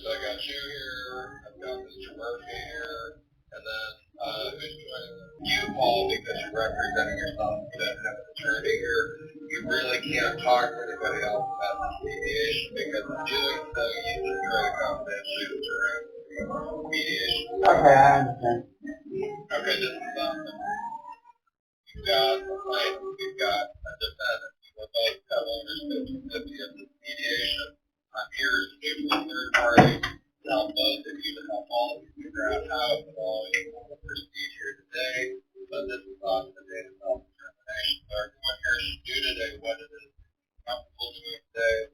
So I got you here, I've got Mr. Murphy here, and then who's joining you, Paul, because you're representing yourself. You don't have an attorney here. You really can't talk to anybody else about this mediation because in doing so, you destroy the confidentiality during the mediation. Okay, I understand. Okay, this is we've got a client, we've got a defendant. We will both have ownership 50 of this mediation. I'm here as a neutral third party to help both of you, to help all of you figure out how the following will proceed here today. But this is on the data self-determination. So everyone here should do today what it is comfortable doing today,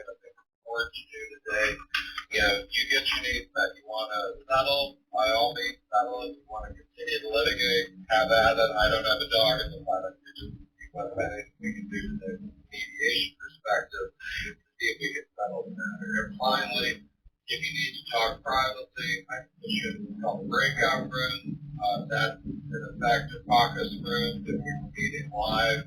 but they report to do today. You know, you get your needs that you want to settle, by all means settle. If you want to continue to litigate, have at it. I don't have a dog in the fight. I'm just see what we can do today from a mediation perspective to see if we can settle the matter. And finally, if you need to talk privately, I can put you in what's called a breakout room. That's in effect a caucus room that we're meeting live.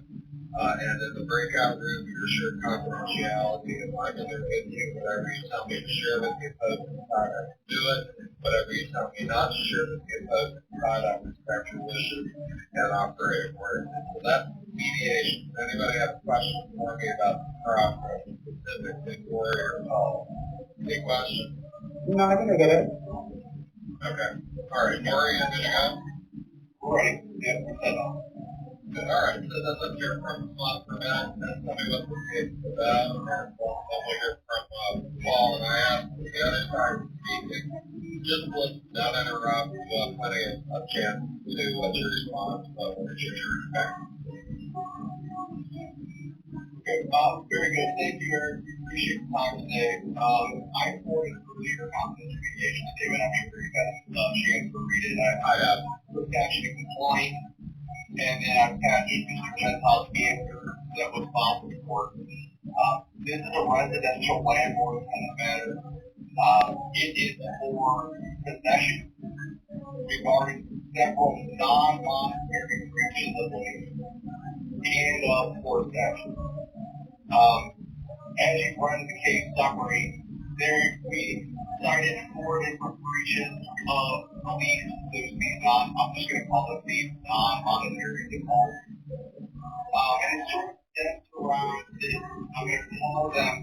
And in the breakout room, you're assured confidentiality. If I'm in there with you, whatever you tell me to share with me opposed to the side, I can do it. Whatever you tell me not to share with me opposed to the side, I respect your wishes and operate accordingly. So that's mediation. Does anybody have questions for me about the process, specifically for your call? Any questions? No, I think I get it. Okay. All right. Maury, you good to go? Right. Yeah. Good. All right. So then let's hear from Matt and tell me what the case is about, and then we'll hear from Paul. And I asked the other side speaking, just listen, don't interrupt. You have plenty of chance to do what's your response, but what's your turn back? Okay, very good. Thank you, Eric. We appreciate your time today. I reported earlier confidential mediation statement. I'm sure you've had a chance to read it. I have attached a complaint, and then I've attached Mr. Gentile's answer that was filed with the court. This is a residential landlord tenant matter. It is for possession regarding several non-monetary breaches of lease and of court action. As you run the case summary, we cited 4 different breaches of lease. I'm just going to call them these non-monetary defaults. And it sort of stems around this, I'm going to call them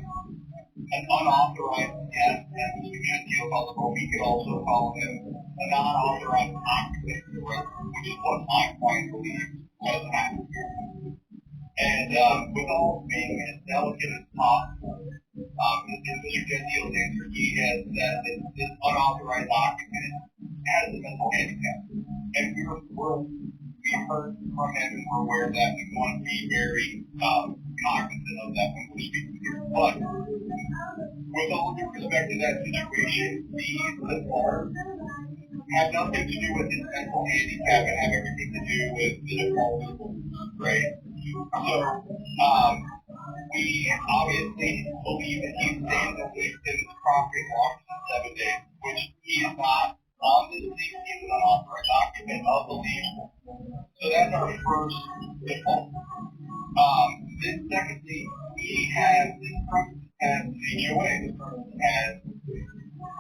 an unauthorized guest, as Mr. Gentile called them, or we could also call them a non-authorized occupant, which is what my client believes was happening here. And with all being as delicate as possible, in Mr. Gentile's answer, he has said that this unauthorized occupant has a mental handicap. And we heard from him and we're aware of that. We want to be very cognizant of that when we're speaking here. But with all due respect to that situation, these defaults have nothing to do with his mental handicap and have everything to do with the default, right? So, we obviously believe that he's staying the lease in his property longer than 7 days, which he is not on this lease. He's an unauthorized occupant of the lease. So that's our first default. Then secondly, we have this premise as HOA. This premise has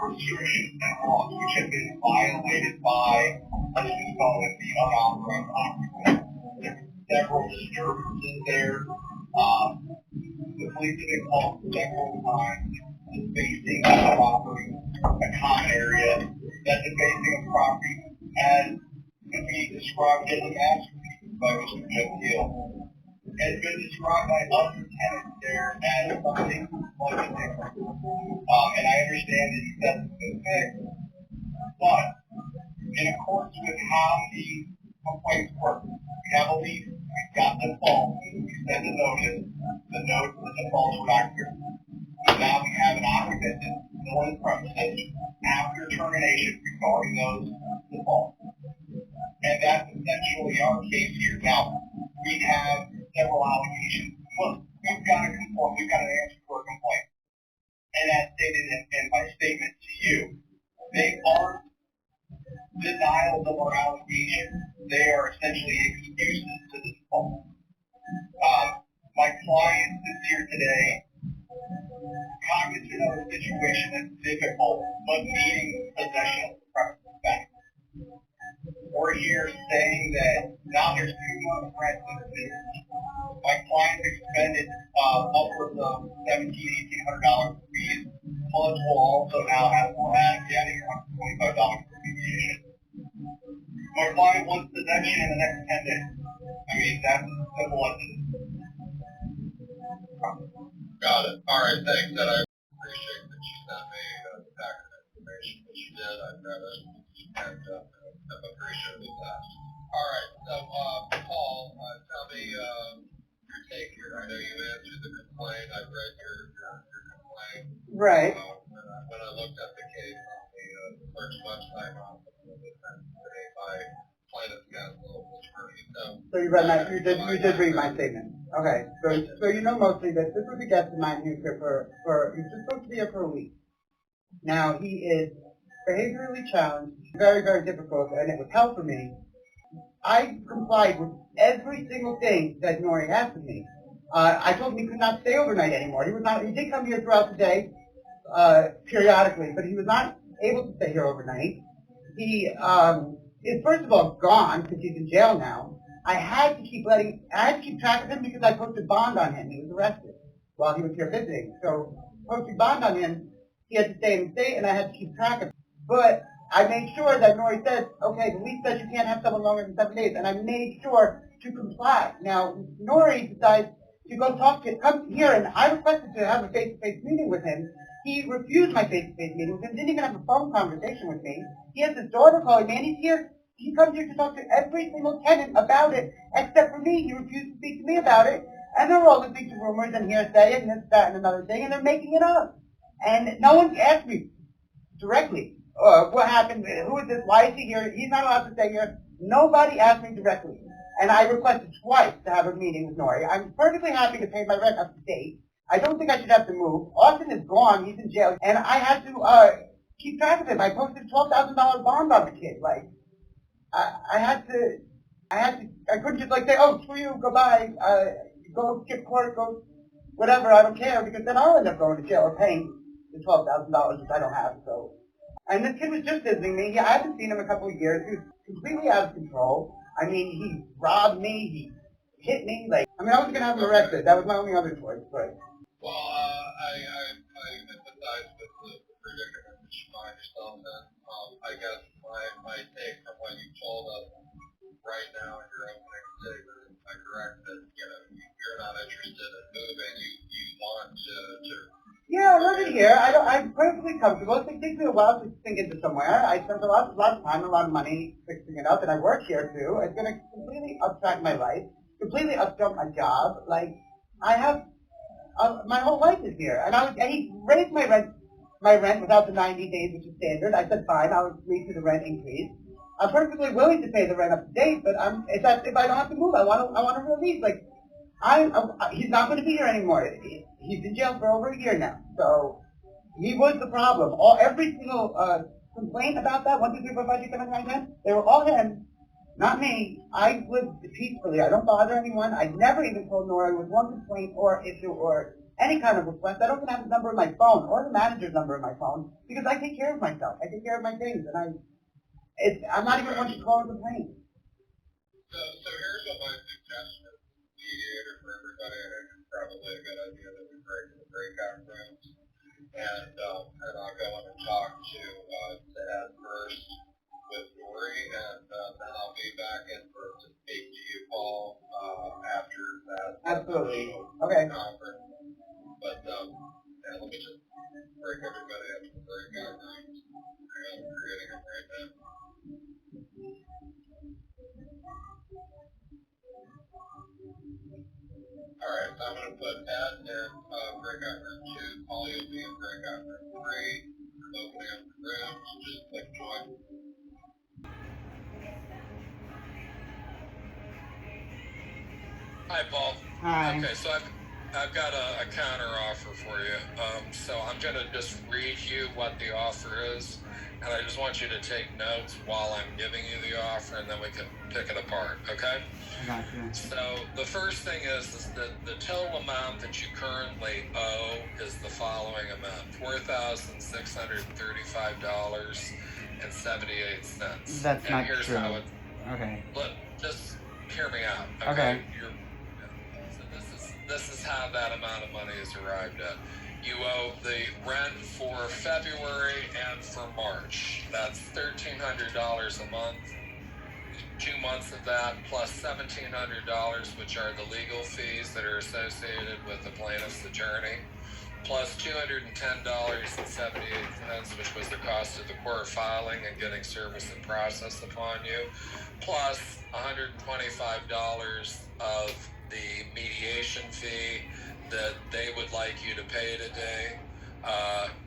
restrictions and laws which have been violated by, let's just call it the unauthorized occupant. There are several disturbances there. The police have been called several times. The spacing of the property, a common area, that the spacing of property as could be described as a masterpiece by Mr. Gentile has been described by other tenants there as something completely different. And I understand that he said it's been fixed, but in accordance with how the complaints work, we have a lease, we've got the default, we send a notice, the notice of the defaults were not here. So now we have an occupant that's still in the premises after termination regarding those defaults. And that's essentially our case here. Now, we have several allegations. Look, we've got an answer to our complaint. And as stated in my statement to you, they aren't denials of our allegations. They are essentially excuses to the default. My client is here today cognizant of a situation that's difficult, but needing possession of the premises back. We're here saying that now there's 2 months rent in the city. My client expended upwards of $1,700, $1,800 for fees, plus we'll also now have more adding $125 for mediation. My client wants possession in the next 10 days. I mean, that's as simple as it is. Got it. All right, thanks. And I appreciate that you sent me the packet of information that you did. I've read it and I've appreciated that. All right, so Paul, tell me your take here. I know you answered the complaint. I've read your complaint. Right. When I looked at the case on the search website on my plaintiff's counsel attorney. So you read my, you did read my statement. Okay. So you know mostly that this was a guest of mine who's here he's just supposed to be here for a week. Now he is behaviorally challenged, very, very difficult, and it was hell for me. I complied with every single thing that Nori asked of me. I told him he could not stay overnight anymore. He did come here throughout the day, periodically, but he was not able to stay here overnight. He is first of all gone because he's in jail now. I had to keep track of him because I posted bond on him. He was arrested while he was here visiting. So posting bond on him, he had to stay in the state, and I had to keep track of him. But I made sure that Nori said, okay, the lease says you can't have someone longer than 7 days, and I made sure to comply. Now, Nori decides to come here, and I requested to have a face-to-face meeting with him. He refused my face-to-face meeting with him, didn't even have a phone conversation with me. He has his daughter calling me, and he's here. He comes here to talk to every single tenant about it, except for me. He refused to speak to me about it, and they're all listening to rumors and hearsay and this, that, and another thing, and they're making it up. And no one asked me directly, what happened, who is this, why is he here, he's not allowed to stay here. Nobody asked me directly. And I requested twice to have a meeting with Nori. I'm perfectly happy to pay my rent up to date. I don't think I should have to move. Austin is gone, he's in jail, and I had to keep track of him. I posted $12,000 bond on the kid. Like, I couldn't just like say, oh, screw you, go bye, go skip court, go whatever, I don't care, because then I'll end up going to jail or paying the $12,000 which I don't have, so. And this kid was just visiting me. I haven't seen him in a couple of years. He was completely out of control. I mean, he robbed me, he hit me, like, I mean, I was going to have him arrested. That was my only other choice, but. Well, I empathize with the predicament that you find yourself in. I guess my take from what you told us right now in your opening statement, am I correct that, you're not interested in moving, you want to yeah, I love it here. I'm perfectly comfortable. It takes me a while to sink into somewhere. I spent a lot of time, a lot of money fixing it up, and I work here too. It's going to completely uptrack my life, completely upjump my job. Like, I have, my whole life is here. And he raised my rent without the 90 days, which is standard. I said fine, I'll agree to the rent increase. I'm perfectly willing to pay the rent up to date, but if I don't have to move, I want a release. Like, he's not going to be here anymore. He's in jail for over a year now. So he was the problem. Every single complaint about that, 1, 2, 3, 4, 5, 6, 7, 8, 9, 10, they were all him, not me. I live peacefully. I don't bother anyone. I never even told Nora with one complaint or issue or any kind of request. I don't even have his number in my phone or the manager's number in my phone because I take care of myself. I take care of my things, and I'm not even one to call and complain. So here's what my suggestion is, mediator for everybody. I think it's probably a good idea that we break the breakout rooms, and I'll go in and talk to Ed first with Dory, and then I'll be back in to speak to you, Paul, after that. Absolutely. Okay. Conference. But let me just break everybody up to the breakout rooms. I'm creating them right now. Alright, so I'm going to put Ed in breakout room 2, Paul, you'll be in breakout room 3, opening up the rooms, just click join. Hi, Paul. Hi. Okay, so I've got a counter offer for you. So I'm going to just read you what the offer is, and I just want you to take notes while I'm giving you the offer, and then we can pick it apart, okay? Gotcha. So the first thing is that the total amount that you currently owe is the following amount: $4,635.78. That's and not here's true. How it, Okay. look, just hear me out. Okay. So this is how that amount of money is arrived at. You owe the rent for February and for March. That's $1,300 a month. 2 months of that plus $1,700, which are the legal fees that are associated with the plaintiff's attorney, plus $210.78, which was the cost of the court filing and getting service and process upon you, plus $125 of the mediation fee that they would like you to pay today.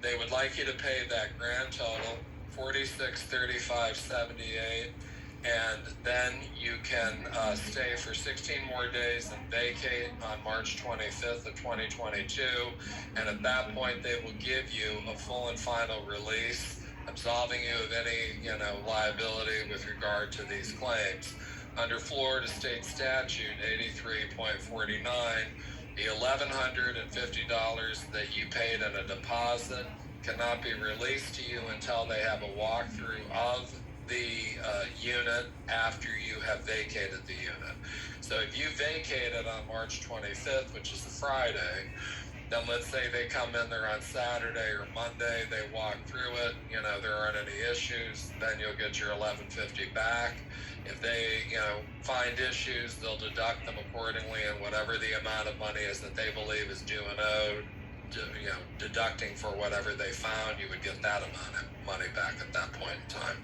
They would like you to pay that grand total, $46.35.78. And then you can stay for 16 more days and vacate on March 25th of 2022. And at that point, they will give you a full and final release, absolving you of any, liability with regard to these claims. Under Florida State Statute 83.49, the $1,150 that you paid in a deposit cannot be released to you until they have a walkthrough of the unit after you have vacated the unit. So if you vacated on March 25th, which is a Friday, then let's say they come in there on Saturday or Monday, they walk through it, there aren't any issues, then you'll get your $1,150 back. If they, find issues, they'll deduct them accordingly, and whatever the amount of money is that they believe is due and owed, deducting for whatever they found, you would get that amount of money back at that point in time.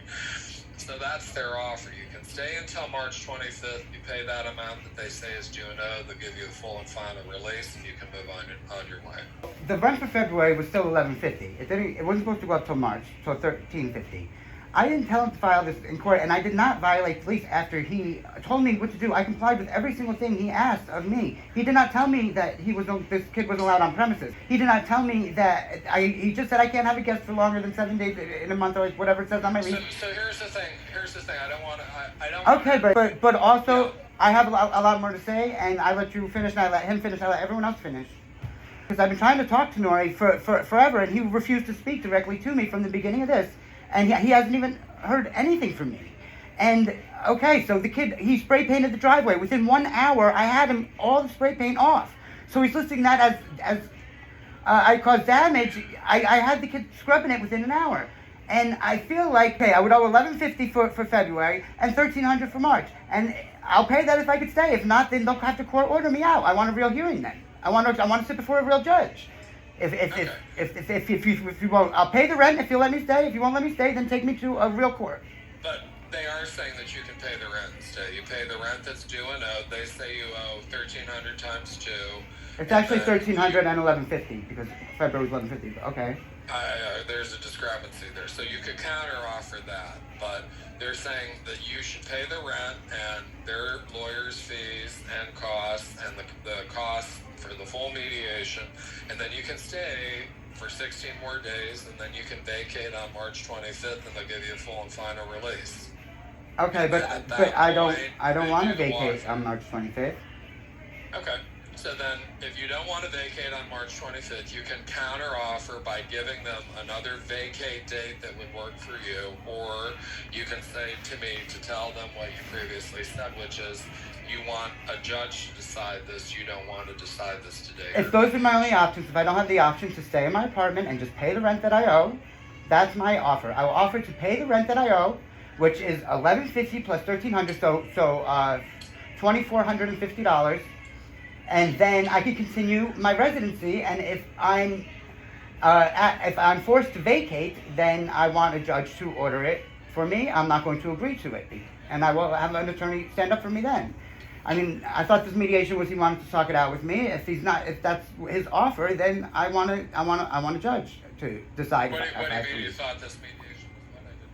So that's their offer. You can stay until March 25th. You pay that amount that they say is due and owed. They'll give you a full and final release, and you can move on your way. The rent for February was still $1,150. It wasn't supposed to go up till March, till $1,350. I didn't tell him to file this in court, and I did not violate police after he told me what to do. I complied with every single thing he asked of me. He did not tell me that this kid wasn't allowed on premises. He did not tell me that he just said I can't have a guest for longer than 7 days in a month or whatever it says on my lease. So here's the thing. I don't want to. Okay, but also yeah. I have a lot more to say, and I let you finish, and I let him finish, I let everyone else finish. Because I've been trying to talk to Nori for forever, and he refused to speak directly to me from the beginning of this. And he hasn't even heard anything from me. And, okay, so the kid, he spray painted the driveway. Within 1 hour, I had him all the spray paint off. So he's listing that as I caused damage. I had the kid scrubbing it within an hour. And I feel like, okay, I would owe $1,150 for February and $1,300 for March. And I'll pay that if I could stay. If not, then they'll have to court order me out. I want a real hearing then. I want to sit before a real judge. If you won't, I'll pay the rent if you let me stay. If you won't let me stay, then take me to a real court. But they are saying that you can pay the rent and stay. You pay the rent that's due and owed. They say you owe $1,300 times 2. It's actually $1,300 and $1,150 because February was $1,150. But okay. There's a discrepancy there, so you could counter offer that, but they're saying that you should pay the rent and their lawyers' fees and costs and the costs for the full mediation, and then you can stay for 16 more days, and then you can vacate on March 25th, and they'll give you a full and final release. Okay, but I don't want to vacate on March 25th. Okay. So then, if you don't want to vacate on March 25th, you can counter offer by giving them another vacate date that would work for you, or you can say to me to tell them what you previously said, which is you want a judge to decide this, you don't want to decide this today. If those are my only options, if I don't have the option to stay in my apartment and just pay the rent that I owe, that's my offer. I will offer to pay the rent that I owe, which is $1,150 plus $1,300, so $2,450. And then I can continue my residency, and if I'm forced to vacate, then I want a judge to order it for me. I'm not going to agree to it, and I will have an attorney stand up for me then. I mean, I thought this mediation was he wanted to talk it out with me. If that's his offer, then I want a judge to decide. What do you mean you thought this mediation was what I did?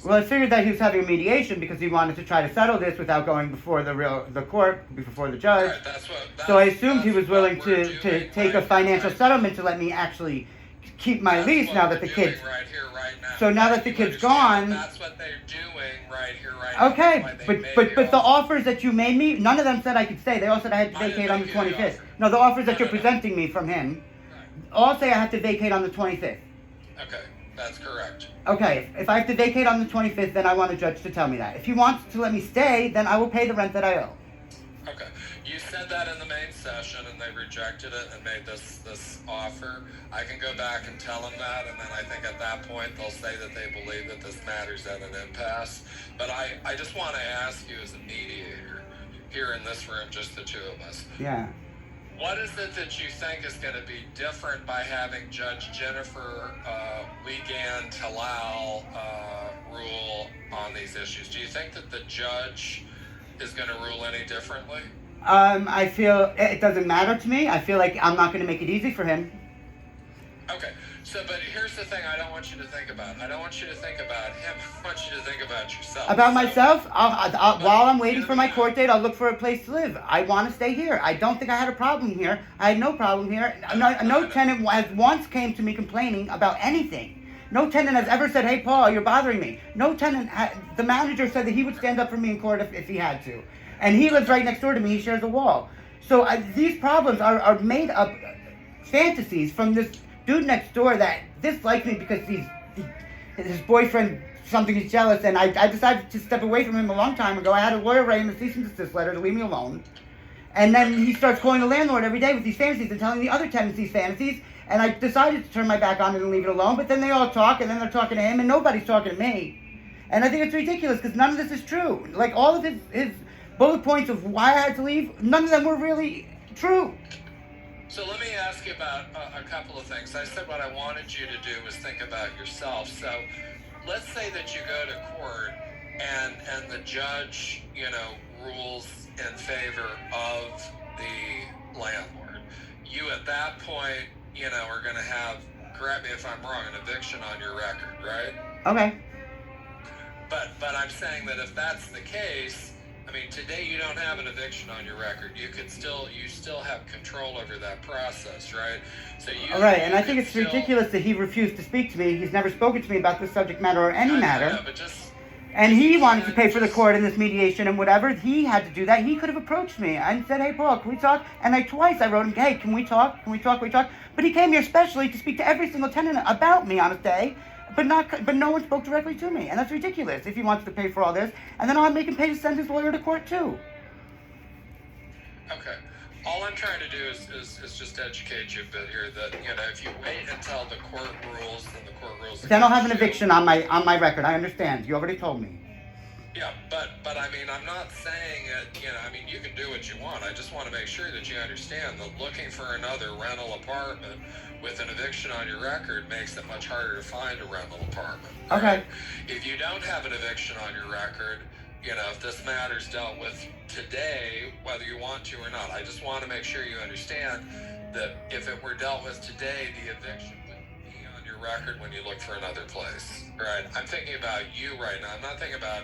Well, I figured that he was having a mediation because he wanted to try to settle this without going before the court, before the judge. Right, So I assumed he was willing what we're to doing take a right financial right. settlement to let me actually keep my That's lease what now we're that the doing kids. right here, right now. So now that the You kid's understand gone. That's what they're doing right here, right now. Okay, That's why they but made but but the offer. offers that you made me, none of them said I could stay. They all said I had to I didn't vacate on the make you the 25th. offer. No, the offers that No, you're no, no. presenting me from him Right. all say I have to vacate on the 25th. Okay, that's correct. Okay, if I have to vacate on the 25th, then I want a judge to tell me that. If he wants to let me stay, then I will pay the rent that I owe. Okay, you said that in the main session, and they rejected it and made this offer. I can go back and tell them that, and then I think at that point they'll say that they believe that this matter's at an impasse. But I just want to ask you as a mediator here in this room, just the two of us. Yeah. What is it that you think is going to be different by having Judge Jennifer Wiegand Talal rule on these issues? Do you think that the judge is going to rule any differently? I feel it doesn't matter to me. I feel like I'm not going to make it easy for him. Okay, so but here's the thing I don't want you to think about. I don't want you to think about him. I want you to think about yourself. About So- myself, while I'm waiting Hear for me my out. court date, I'll look for a place to live. I want to stay here. I don't think I had a problem here. I had no problem here. No tenant has once came to me complaining about anything. No tenant has ever said, "Hey, Paul, you're bothering me." No tenant. The manager said that he would stand up for me in court if he had to, and he lives right next door to me. He shares a wall. So these problems are made up fantasies from this dude next door that dislikes me because his boyfriend, something he's jealous, and I decided to step away from him a long time ago. I had a lawyer write him a cease and desist letter to leave me alone. And then he starts calling the landlord every day with these fantasies and telling the other tenants these fantasies. And I decided to turn my back on it and leave it alone. But then they all talk, and then they're talking to him, and nobody's talking to me. And I think it's ridiculous because none of this is true. Like all of his bullet points of why I had to leave, none of them were really true. So let me ask you about a couple of things. I said what I wanted you to do was think about yourself. So let's say that you go to court and the judge, rules in favor of the landlord. You at that point, are going to have, correct me if I'm wrong, an eviction on your record, right? Okay. But I'm saying that if that's the case, I mean, today you don't have an eviction on your record. You still have control over that process, right? So you. All right, and you I think could it's still- ridiculous that he refused to speak to me. He's never spoken to me about this subject matter or any I matter. know, but just And he wanted to pay for the court in this mediation and whatever. He had to do that. He could have approached me and said, "Hey, Paul, can we talk?" And twice I wrote him, "Hey, can we talk? Can we talk? Can we talk?" But he came here specially to speak to every single tenant about me on his day. But no one spoke directly to me, and that's ridiculous. If he wants to pay for all this, and then I'll make him pay to send his lawyer to court too. Okay. All I'm trying to do is just educate you a bit here that, if you wait until the court rules, then the court rules. Then I'll have an against you. eviction on my record. I understand. You already told me. Yeah, but I mean, I'm not saying it, I mean, you can do what you want. I just want to make sure that you understand that looking for another rental apartment with an eviction on your record makes it much harder to find a rental apartment. Okay. Right? If you don't have an eviction on your record, if this matter's dealt with today, whether you want to or not, I just want to make sure you understand that if it were dealt with today, the eviction would be on your record when you look for another place, right? I'm thinking about you right now. I'm not thinking about,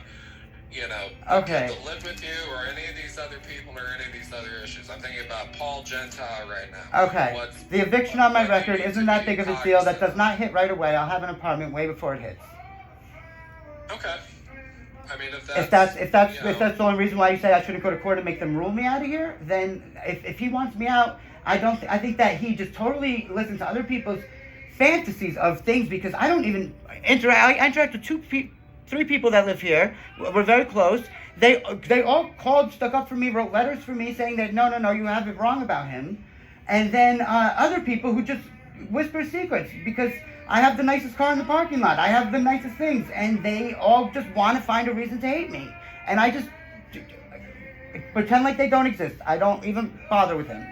Okay. people that live with you or any of these other people or any of these other issues. I'm thinking about Paul Gentile right now. Okay. The eviction on my record isn't that big of a deal. That does not hit right away. I'll have an apartment way before it hits. Okay. I mean, if If that's the only reason why you say I shouldn't go to court and make them rule me out of here, then if he wants me out, I think that he just totally listens to other people's fantasies of things because I don't even interact. I interact with three people that live here. We're very close. They all called, stuck up for me, wrote letters for me saying that no, you have it wrong about him. And then other people who just whisper secrets because I have the nicest car in the parking lot. I have the nicest things. And they all just want to find a reason to hate me. And I just pretend like they don't exist. I don't even bother with him.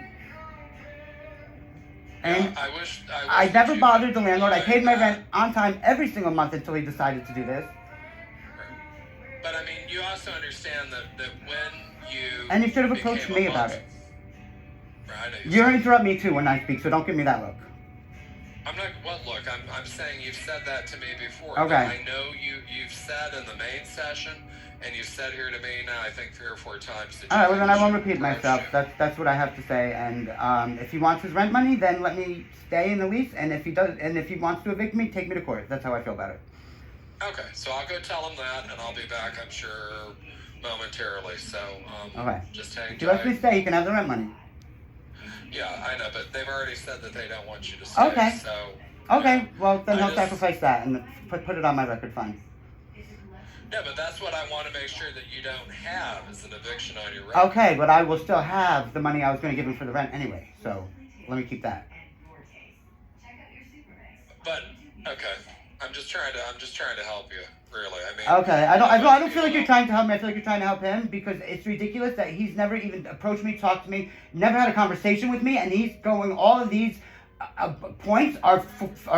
And I never bothered the landlord. I paid my rent on time every single month until he decided to do this. But I mean, you also understand that when you... And you should have approached me about it. Right, You interrupt me too when I speak, so don't give me that look. I'm not. Well, look, I'm saying you've said that to me before. Okay. I know you've said in the main session, and you've said here to me now, I think 3 or 4 times. All right, well then I won't repeat myself. That's what I have to say. And if he wants his rent money, then let me stay in the lease. And if he does, and if he wants to evict me, take me to court. That's how I feel about it. Okay, so I'll go tell him that, and I'll be back, I'm sure, momentarily. So Okay. just hang If he lets me tight. stay, he can have the rent money. Yeah, I know, but they've already said that they don't want you to stay. Okay. So Okay. Well then I he'll just- sacrifice that and put it on my record. Fine. Yeah, but that's what I want to make sure that you don't have is an eviction on your record. Okay, but I will still have the money I was going to give him for the rent anyway. So let me keep that. But okay, I'm just trying to help you. Really, I mean. Okay, I don't feel like you're trying to help me. I feel like you're trying to help him because it's ridiculous that he's never even approached me, talked to me, never had a conversation with me, and he's going all of these points are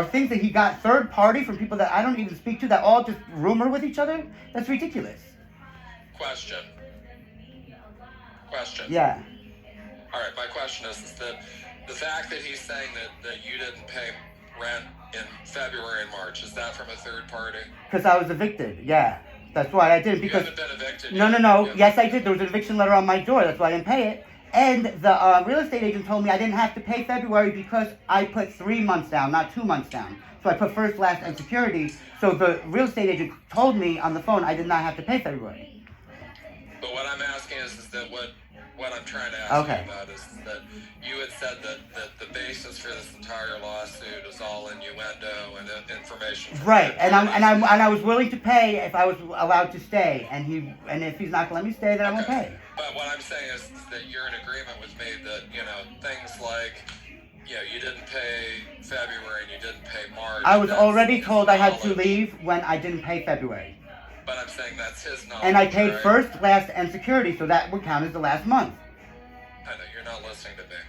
things that he got third party from people that I don't even speak to that all just rumor with each other. That's ridiculous. Question. Yeah. All right, my question is that the fact that he's saying that you didn't pay rent in February and March, is that from a third party? Because I was evicted. Yeah. That's why I didn't. Because you haven't been evicted no. yet. Yes, I did. There was an eviction letter on my door. That's why I didn't pay it. And the real estate agent told me I didn't have to pay February because I put 3 months down, not 2 months down. So I put first, last, and security. So the real estate agent told me on the phone I did not have to pay February. But what I'm asking is that what I'm trying to ask you about is that you had said that the basis for this entire lawsuit is all innuendo and information. Right, and I was willing to pay if I was allowed to stay, and if he's not going to let me stay, then I won't pay. But what I'm saying is that you're in agreement with me that things like you didn't pay February and you didn't pay March. I was already told I had to leave when I didn't pay February. But I'm saying that's his knowledge. And I paid right? first, last, and security, so that would count as the last month. I know you're not listening to me,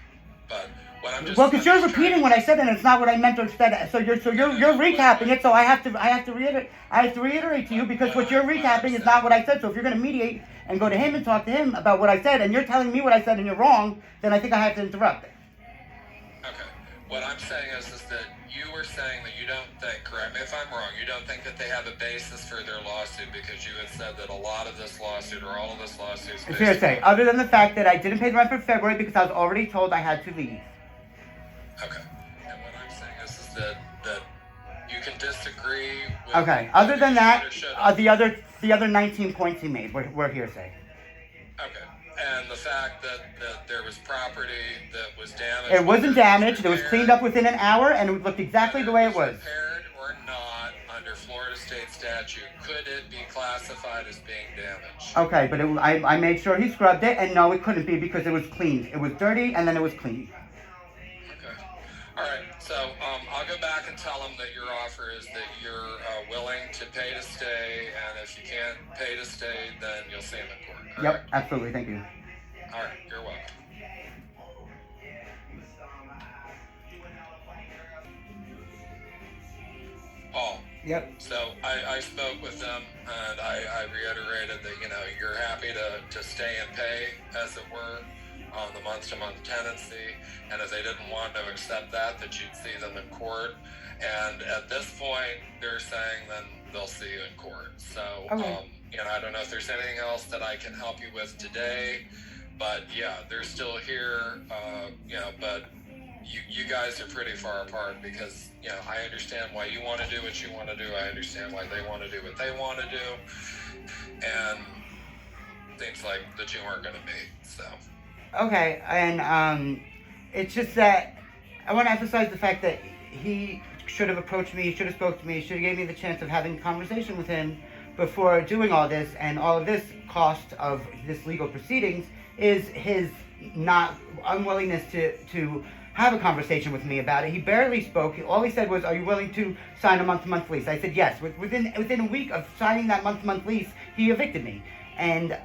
but what I'm just because you're repeating what I said, and it's not what I meant to have said. So you're recapping it. So I have to reiterate to you because what you're recapping is not what I said. So if you're going to mediate and go to him and talk to him about what I said, and you're telling me what I said and you're wrong, then I think I have to interrupt. Okay. What I'm saying is that you were saying that you don't think, correct me if I'm wrong, you don't think that they have a basis for their lawsuit because you had said that a lot of this lawsuit or all of this lawsuit is It's fair to say, other than the fact that I didn't pay the rent for February because I was already told I had to leave. Okay. And what I'm saying is that you can disagree with... Okay. Other than that, the other 19 points he made were hearsay. Okay. And the fact that there was property that was damaged... It wasn't damaged. It was cleaned up within an hour, and it looked exactly the way it was. Repaired or not, under Florida state statute, could it be classified as being damaged? Okay, but I made sure he scrubbed it, and no, it couldn't be because it was cleaned. It was dirty, and then it was clean. Okay. All right. So I'll go back and tell him that your offer is that you're willing to pay to stay, and if you can't pay to stay, then you'll see him in court. Correct? Yep, absolutely. Thank you. All right. You're welcome. Paul. Yep. So I spoke with them, and I reiterated that you're happy to stay and pay, as it were, on the month-to-month tenancy, and if they didn't want to accept that you'd see them in court. And at this point, they're saying then they'll see you in court. So, okay. I don't know if there's anything else that I can help you with today, but yeah, they're still here, but you guys are pretty far apart because, I understand why you want to do what you want to do. I understand why they want to do what they want to do. And seems like the two aren't going to meet, so. Okay, and it's just that I want to emphasize the fact that he should have approached me, he should have spoke to me, he should have gave me the chance of having a conversation with him before doing all this, and all of this cost of this legal proceedings is his unwillingness to have a conversation with me about it. He barely spoke. All he said was, "Are you willing to sign a month-to-month lease?" I said yes. Within a week of signing that month-to-month lease, he evicted me. And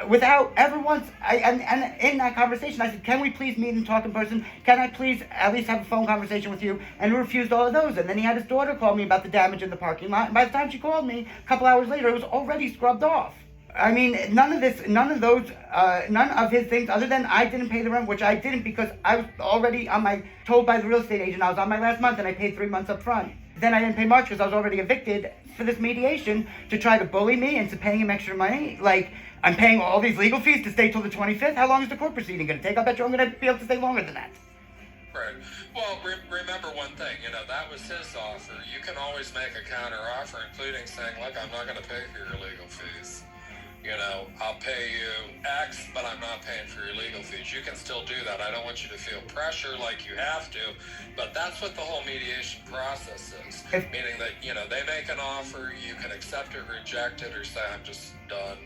without ever once, and in that conversation, I said, "Can we please meet and talk in person? Can I please at least have a phone conversation with you?" And he refused all of those. And then he had his daughter call me about the damage in the parking lot. And by the time she called me, a couple hours later, it was already scrubbed off. I mean, none of his things, other than I didn't pay the rent, which I didn't because I was already told by the real estate agent I was on my last month and I paid 3 months up front. Then I didn't pay March because I was already evicted for this mediation to try to bully me into paying him extra money. Like, I'm paying all these legal fees to stay till the 25th. How long is the court proceeding going to take? I bet you I'm going to be able to stay longer than that. Right. Well, remember one thing, that was his offer. You can always make a counter offer, including saying, look, I'm not going to pay for your legal fees. I'll pay you X, but I'm not paying for your legal fees. You can still do that. I don't want you to feel pressure like you have to, but that's what the whole mediation process is. Meaning that, they make an offer, you can accept it, reject it, or say, I'm just done.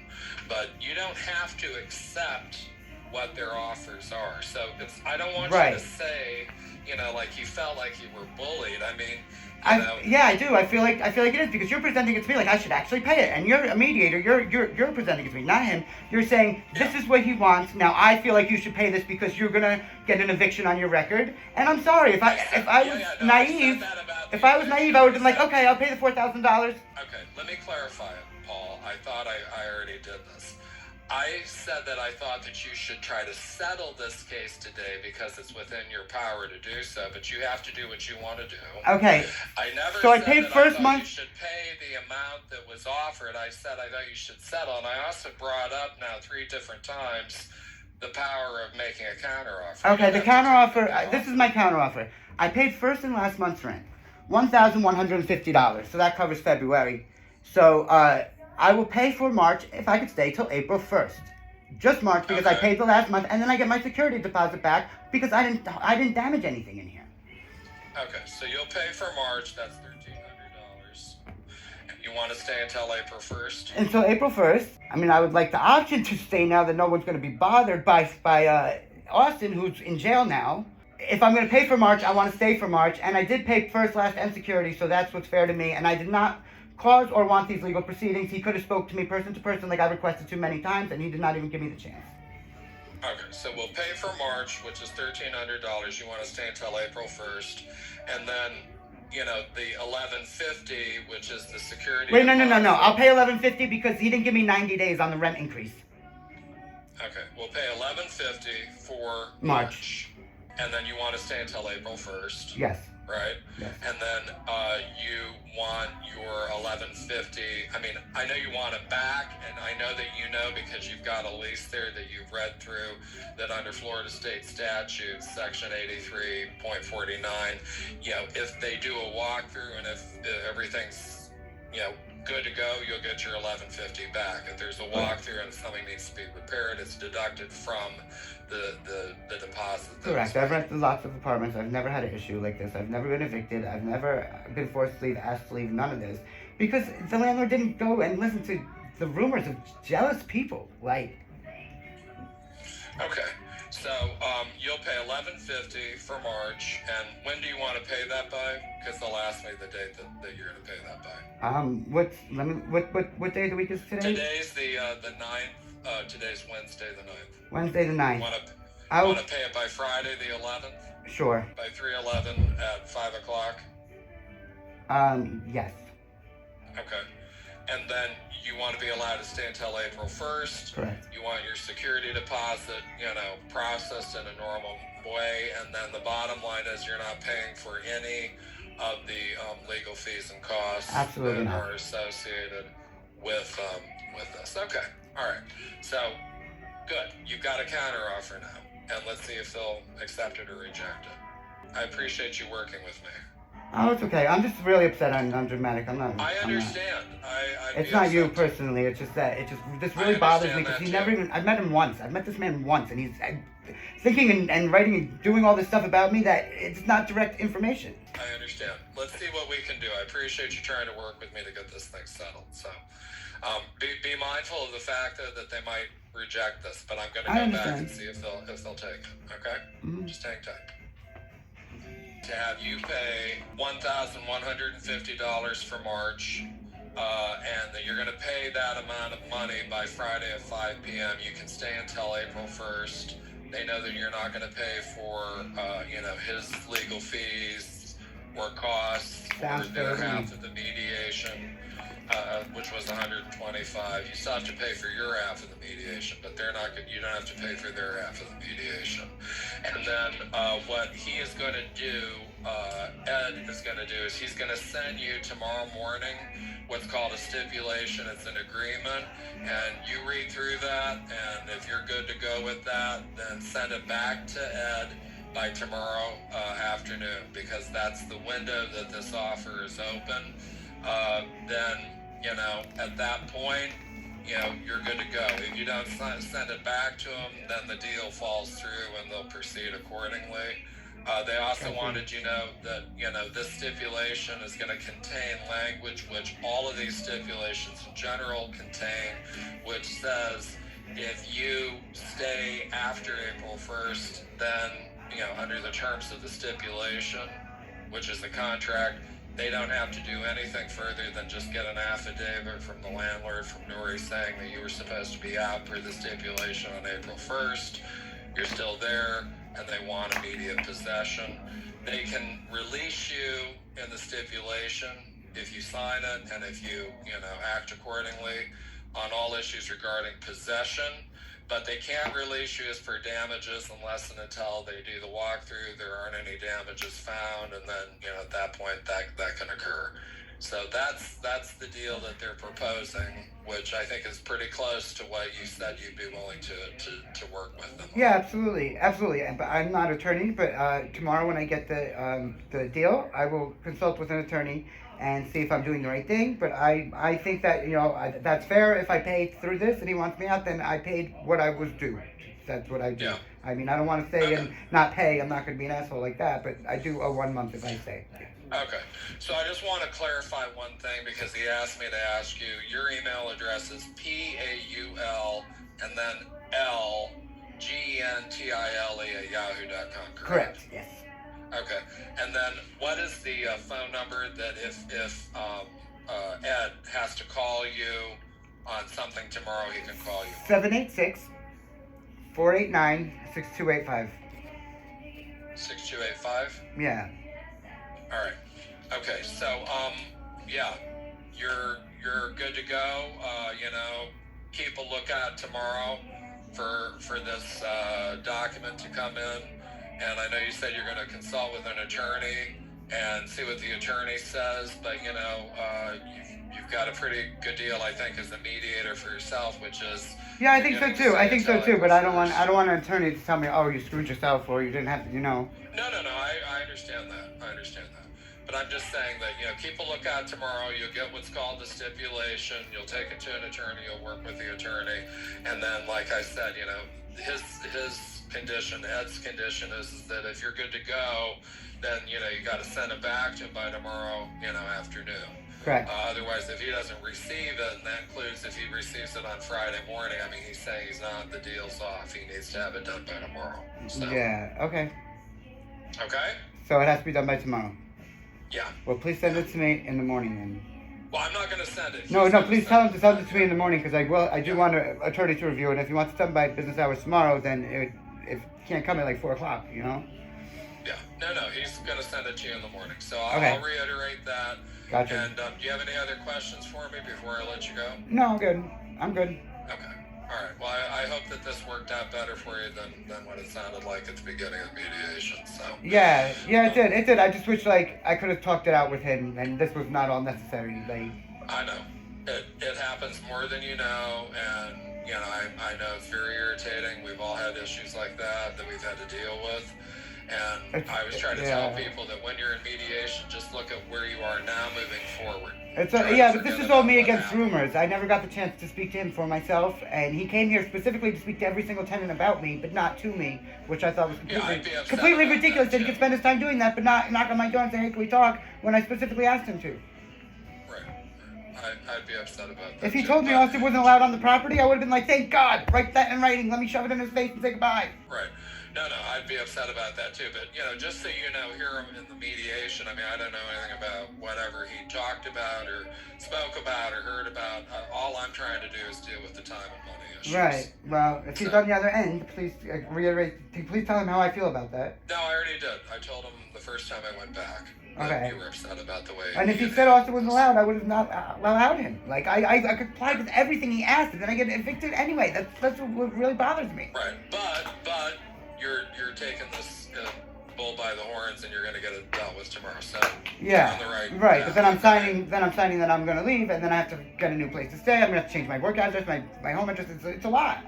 But you don't have to accept what their offers are. So I don't want you to say, like you felt like you were bullied. I mean, yeah, I do. I feel like it is because you're presenting it to me like I should actually pay it, and you're a mediator. You're presenting it to me, not him. You're saying this is what he wants. Now I feel like you should pay this because you're gonna get an eviction on your record. And I'm sorry if I was naive. If I was naive, I would have been like, okay, I'll pay the $4,000. Okay, let me clarify it, Paul. I thought I already did this. I said that I thought that you should try to settle this case today because it's within your power to do so, but you have to do what you want to do. Okay. I never so said I paid that first I thought month. You should pay the amount that was offered. I said I thought you should settle, and I also brought up now 3 different times the power of making a counteroffer. Okay, the counteroffer. This is my counteroffer. I paid first and last month's rent, $1,150. So that covers February. So I will pay for March if I could stay till April 1st. Just March because I paid the last month, and then I get my security deposit back because I didn't damage anything in here. Okay, so you'll pay for March. That's $1,300. And you want to stay until April 1st? Until April 1st. I mean, I would like the option to stay now that no one's going to be bothered by Austin, who's in jail now. If I'm going to pay for March, I want to stay for March, and I did pay first, last, and security, so that's what's fair to me, and I did not cause or want these legal proceedings. He could have spoke to me person to person like I requested too many times, and he did not even give me the chance. Okay, so we'll pay for March, which is $1,300. You want to stay until April 1st, and then the $1,150, which is the security. Wait, no. I'll pay $1,150 because he didn't give me 90 days on the rent increase. Okay, we'll pay $1,150 for March. And then you want to stay until April 1st. Yes. Right? Yes. And then you want your $1,150. I mean, I know you want it back, and I know that because you've got a lease there that you've read through that under Florida State Statute, Section 83.49, if they do a walkthrough and if everything's, good to go, you'll get your $1,150 back. If there's a walkthrough and something needs to be repaired, it's deducted from the deposit. Correct. I've rented lots of apartments. I've never had an issue like this. I've never been evicted. I've never been forced to leave, asked to leave, none of this. Because the landlord didn't go and listen to the rumors of jealous people. Like. Okay. So you'll pay $1,150 for March, and when do you want to pay that by? Because they'll ask me the date that you're going to pay that by. What day of the week is today? Today's the 9th. Today's Wednesday the 9th. Wednesday the 9th. Want to pay it by Friday the 11th? Sure. By 3/11 at 5 o'clock. Yes. Okay. And then you want to be allowed to stay until April 1st. Correct. You want your security deposit, processed in a normal way. And then the bottom line is you're not paying for any of the legal fees and costs Absolutely that not. are associated with this. Okay. All right. So, good. You've got a counteroffer now. And let's see if they'll accept it or reject it. I appreciate you working with me. Oh, it's okay. I'm just really upset. I'm dramatic. I'm not. I understand. It's not you personally. It's just that this really bothers me because he never even. I've met him once. I've met this man once, and he's thinking and writing and doing all this stuff about me that it's not direct information. I understand. Let's see what we can do. I appreciate you trying to work with me to get this thing settled. So, be mindful of the fact that they might reject this, but I'm going to go back and see if they'll take it. Okay? Mm-hmm. Just hang tight. To have you pay $1,150 for March, and that you're going to pay that amount of money by Friday at 5 p.m. You can stay until April 1st. They know that you're not going to pay for, his legal fees or costs or their half of the mediation. which was 125. You still have to pay for your half of the mediation, but they're not. You don't have to pay for their half of the mediation. And then what he is going to do, Ed is going to do, is he's going to send you tomorrow morning what's called a stipulation. It's an agreement, and you read through that, and if you're good to go with that, then send it back to Ed by tomorrow afternoon, because that's the window that this offer is open. Then, at that point, you're good to go. If you don't send it back to them, then the deal falls through and they'll proceed accordingly. They also wanted you to know that, this stipulation is going to contain language, which all of these stipulations in general contain, which says if you stay after April 1st, then, under the terms of the stipulation, which is the contract, they don't have to do anything further than just get an affidavit from the landlord from Nori saying that you were supposed to be out per the stipulation on April 1st. You're still there, and they want immediate possession. They can release you in the stipulation if you sign it and if you, act accordingly on all issues regarding possession. But they can't release you as for damages unless and until they do the walkthrough. There aren't any damages found, and then at that point that can occur. So that's the deal that they're proposing, which I think is pretty close to what you said you'd be willing to work with them. Yeah, absolutely. But I'm not an attorney. But tomorrow when I get the deal, I will consult with an attorney and see if I'm doing the right thing. But I think that, that's fair. If I pay through this and he wants me out, then I paid what I was due. That's what I do. Yeah. I mean, I don't want to say and not pay. I'm not going to be an asshole like that, but I do owe 1 month if I say. Okay. So I just want to clarify one thing, because he asked me to ask you. Your email address is PAUL and then LGNTILE@yahoo.com, correct? Correct, yes. Okay. And then what is the phone number that if Ed has to call you on something tomorrow, he can call you? 786-489-6285. 6285? Yeah. All right. Okay. So, you're good to go. Keep a lookout tomorrow for this document to come in. And I know you said you're going to consult with an attorney and see what the attorney says, but you've got a pretty good deal, I think, as a mediator for yourself, which is. Yeah, I think so too. But I don't want an attorney to tell me, oh, you screwed yourself, or you didn't have to, No. I understand that. But I'm just saying that, keep a lookout tomorrow. You'll get what's called the stipulation. You'll take it to an attorney. You'll work with the attorney. And then, like I said, his condition, Ed's condition is that if you're good to go, then, you got to send it back to him by tomorrow, afternoon. Correct. Otherwise, if he doesn't receive it, and that includes if he receives it on Friday morning, I mean, he's saying the deal's off. He needs to have it done by tomorrow. So. Yeah, okay. Okay? So it has to be done by tomorrow. Yeah. Well, please send it to me in the morning then. Well, I'm not going to send it. No, please tell him to send it to me in the morning, because I do want an attorney to review it. If he wants it done by business hours tomorrow, then it can't come at like 4 o'clock, Yeah. No, he's going to send it to you in the morning. So I'll reiterate that. Gotcha. And do you have any other questions for me before I let you go? No, I'm good. Okay. All right. Well, I hope that this worked out better for you than what it sounded like at the beginning of mediation. So. Yeah, it did. I just wish I could have talked it out with him, and this was not all necessary. I know. It happens more than you know, and I know it's very irritating. We've all had issues like that we've had to deal with. And I was trying to tell people that when you're in mediation, just look at where you are now moving forward. But this is all me against rumors. I never got the chance to speak to him for myself, and he came here specifically to speak to every single tenant about me, but not to me, which I thought was completely ridiculous that he could spend his time doing that, but not knock on my door and say, hey, can we talk, when I specifically asked him to. Right. I'd be upset about that. If he told me Austin wasn't allowed on the property, I would have been like, thank God, write that in writing, let me shove it in his face and say goodbye. Right. No, I'd be upset about that too. But, just so you know, here in the mediation, I mean, I don't know anything about whatever he talked about or spoke about or heard about. All I'm trying to do is deal with the time and money issues. Right. Well, if he's on the other end, please please tell him how I feel about that. No, I already did. I told him the first time I went back. Okay. You were upset about the way. And if he said Austin wasn't allowed, I would have not allowed him. Like, I complied with everything he asked, and then I get evicted anyway. That's what really bothers me. Right. But you're taking this bull by the horns, and you're going to get it dealt with tomorrow. So yeah, you're on the right. But then I'm signing that I'm going to leave, and then I have to get a new place to stay. I'm going to have to change my work address, my home address. It's a lot.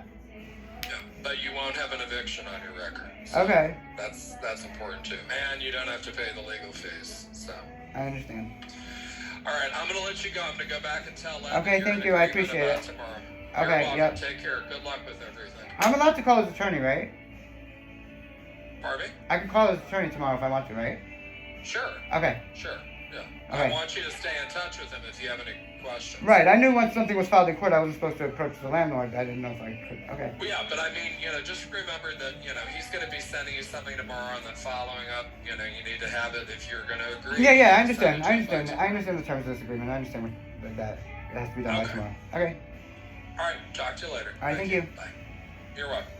Yeah, but you won't have an eviction on your record. So okay. That's important too, and you don't have to pay the legal fees. So I understand. All right, I'm going to let you go. I'm going to go back and tell Len. Okay, thank you. I appreciate it. Tomorrow. Okay. You're welcome. Yep. Take care. Good luck with everything. I'm allowed to call his attorney, right? Pardon me? I can call his attorney tomorrow if I want to, right? Sure. Okay. Sure. Yeah. Okay. I want you to stay in touch with him if you have any questions. Right. I knew once something was filed in court, I wasn't supposed to approach the landlord. I didn't know if I could. Okay. Well, yeah, but I mean, just remember that, he's going to be sending you something tomorrow and then following up, you need to have it if you're going to agree. Yeah, I understand. I understand the terms of this agreement. I understand that it has to be done by tomorrow. Okay. All right. Talk to you later. All right. Thank you. Bye. You're welcome.